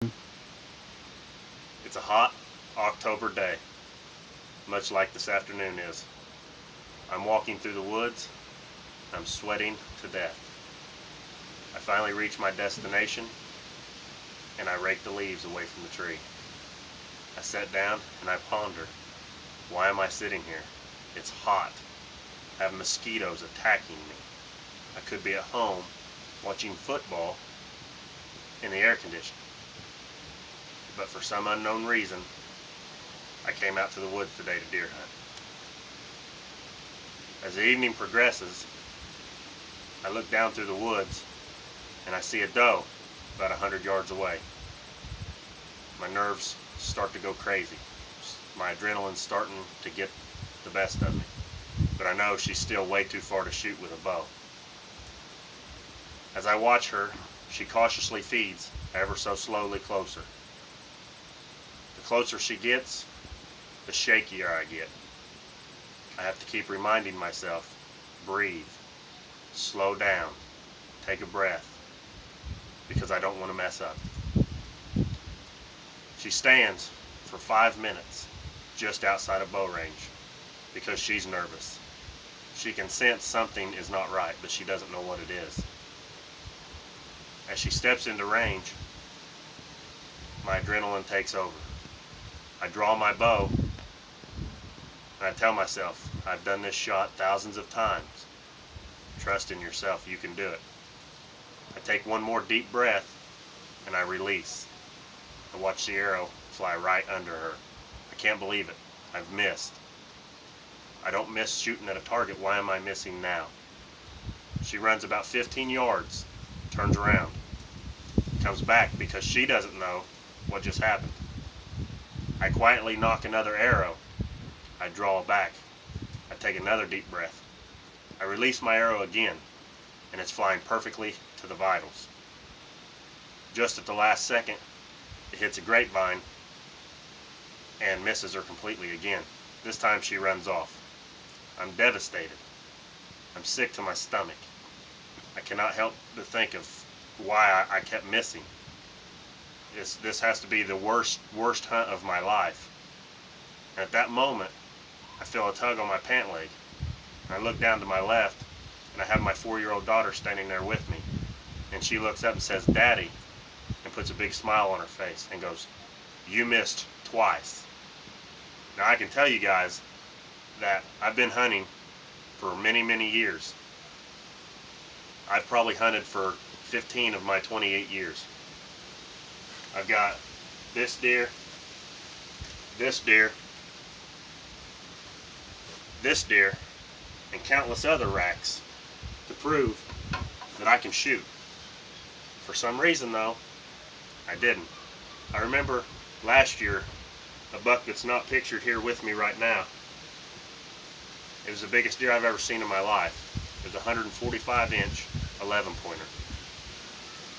It's a hot October day, much like this afternoon is. I'm walking through the woods. I'm sweating to death. I finally reach my destination and I rake the leaves away from the tree. I sit down and I ponder, why am I sitting here? It's hot. I have mosquitoes attacking me. I could be at home watching football in the air conditioning. But for some unknown reason, I came out to the woods today to deer hunt. As the evening progresses, I look down through the woods and I see a doe about 100 yards away. My nerves start to go crazy. My adrenaline's starting to get the best of me. But I know she's still way too far to shoot with a bow. As I watch her, she cautiously feeds ever so slowly closer. The closer she gets, the shakier I get. I have to keep reminding myself, breathe, slow down, take a breath, because I don't want to mess up. She stands for 5 minutes just outside of bow range because she's nervous. She can sense something is not right, but she doesn't know what it is. As she steps into range, my adrenaline takes over. I draw my bow and I tell myself, I've done this shot thousands of times. Trust in yourself, you can do it. I take one more deep breath and I release. I watch the arrow fly right under her. I can't believe it. I've missed. I don't miss shooting at a target. Why am I missing now? She runs about 15 yards, turns around, comes back because she doesn't know what just happened. I quietly knock another arrow. I draw back. I take another deep breath. I release my arrow again, and it's flying perfectly to the vitals. Just at the last second, it hits a grapevine and misses her completely again. This time she runs off. I'm devastated. I'm sick to my stomach. I cannot help but think of why I kept missing. This has to be the worst hunt of my life. And at that moment, I feel a tug on my pant leg. And I look down to my left, and I have my 4-year-old daughter standing there with me. And she looks up and says, "Daddy," and puts a big smile on her face and goes, "You missed twice." Now I can tell you guys that I've been hunting for many, many years. I've probably hunted for 15 of my 28 years. I've got this deer, this deer, this deer, and countless other racks to prove that I can shoot. For some reason though, I didn't. I remember last year, a buck that's not pictured here with me right now. It was the biggest deer I've ever seen in my life. It was a 145-inch 11-pointer.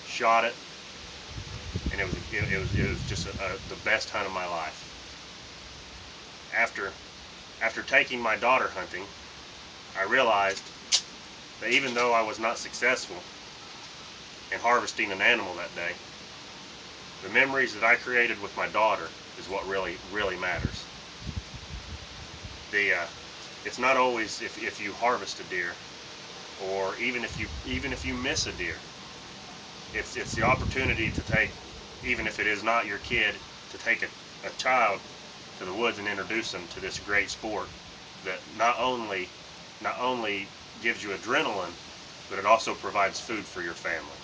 Shot it, and it was just the best hunt of my life. After taking my daughter hunting, I realized that even though I was not successful in harvesting an animal that day, the memories that I created with my daughter is what really matters. It's not always if you harvest a deer, or even if you miss a deer. It's the opportunity to take, even if it is not your kid, to take a child to the woods and introduce them to this great sport that not only gives you adrenaline, but it also provides food for your family.